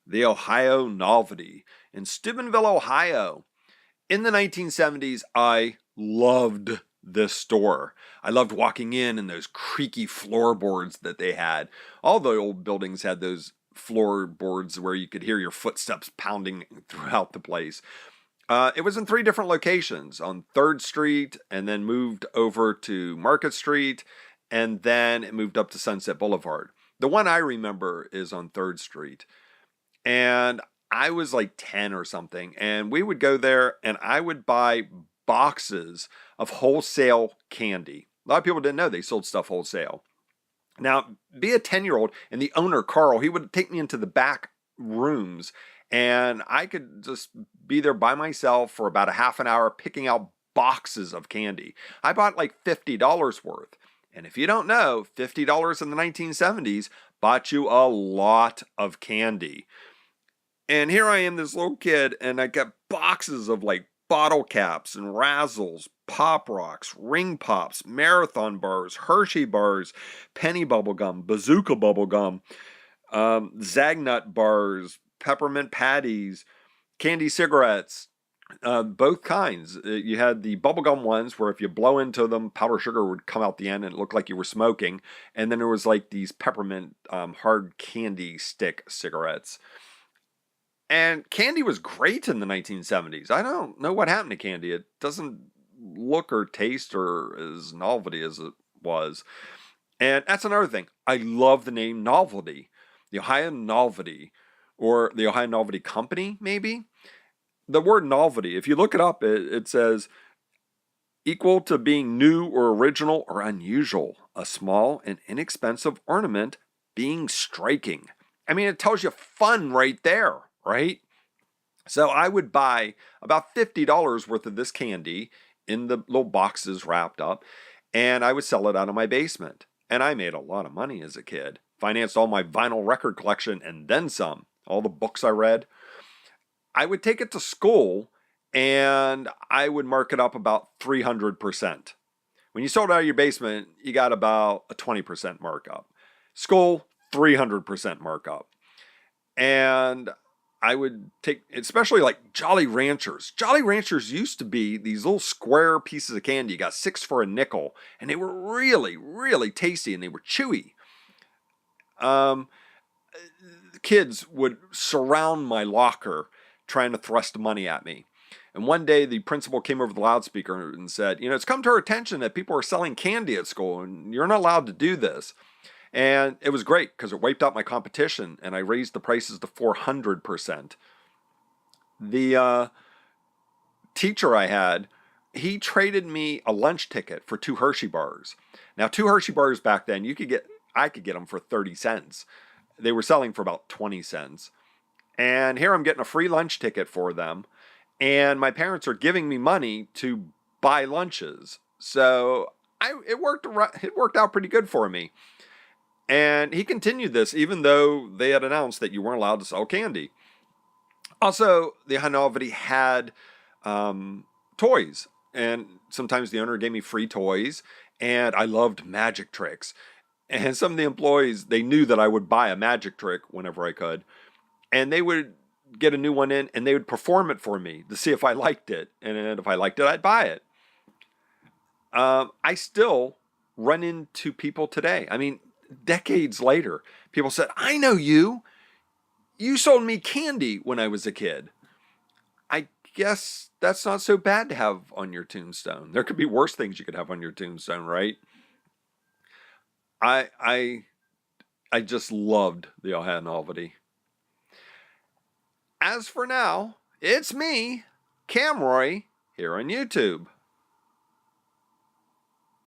the Ohio Novelty in Steubenville, Ohio. In the 1970s, I loved this store. I loved walking in and those creaky floorboards that they had. All the old buildings had those floorboards where you could hear your footsteps pounding throughout the place. It was in three different locations, on 3rd Street, and then moved over to Market Street, and then it moved up to Sunset Boulevard. The one I remember is on 3rd Street. And I was like 10 or something, and we would go there and I would buy boxes of wholesale candy. A lot of people didn't know they sold stuff wholesale. Now, be a 10-year-old, and the owner, Carl, he would take me into the back rooms, and I could just be there by myself for about a half an hour picking out boxes of candy. I bought like $50 worth. And if you don't know, $50 in the 1970s bought you a lot of candy. And here I am, this little kid, and I got boxes of like bottle caps and Razzles, Pop Rocks, Ring Pops, Marathon bars, Hershey bars, Penny bubblegum, Bazooka bubblegum, Zagnut bars, Peppermint Patties, candy cigarettes, both kinds. You had the bubblegum ones where if you blow into them, powdered sugar would come out the end and it looked like you were smoking. And then there was like these peppermint hard candy stick cigarettes. And candy was great in the 1970s. I don't know what happened to candy. It doesn't look or taste or as novelty as it was. And that's another thing. I love the name Novelty. The Ohio Novelty, or the Ohio Novelty Company, maybe. The word novelty, if you look it up, it says equal to being new or original or unusual. A small and inexpensive ornament being striking. I mean, it tells you fun right there. Right? So I would buy about $50 worth of this candy in the little boxes wrapped up, and I would sell it out of my basement. And I made a lot of money as a kid. Financed all my vinyl record collection and then some. All the books I read. I would take it to school and I would mark it up about 300%. When you sold it out of your basement, you got about a 20% markup. School, 300% markup. And I would take, especially like Jolly Ranchers. Jolly Ranchers used to be these little square pieces of candy. You got 6 for a nickel. And they were really, really tasty and they were chewy. Kids would surround my locker trying to thrust money at me. And one day the principal came over the loudspeaker and said, it's come to our attention that people are selling candy at school and you're not allowed to do this. And it was great because it wiped out my competition and I raised the prices to 400%. The teacher I had, he traded me a lunch ticket for 2 Hershey bars. Now, 2 Hershey bars back then, I could get them for 30 cents. They were selling for about 20 cents. And here I'm getting a free lunch ticket for them. And my parents are giving me money to buy lunches. So it worked out pretty good for me. And he continued this even though they had announced that you weren't allowed to sell candy. Also, the Ohio Novelty had toys. And sometimes the owner gave me free toys. And I loved magic tricks. And some of the employees, they knew that I would buy a magic trick whenever I could. And they would get a new one in and they would perform it for me to see if I liked it. And if I liked it, I'd buy it. I still run into people today. I mean, decades later, people said, I know you. You sold me candy when I was a kid. I guess that's not so bad to have on your tombstone. There could be worse things you could have on your tombstone, right? I just loved the Ohio Novelty. As for now, it's me, Camroy, here on YouTube.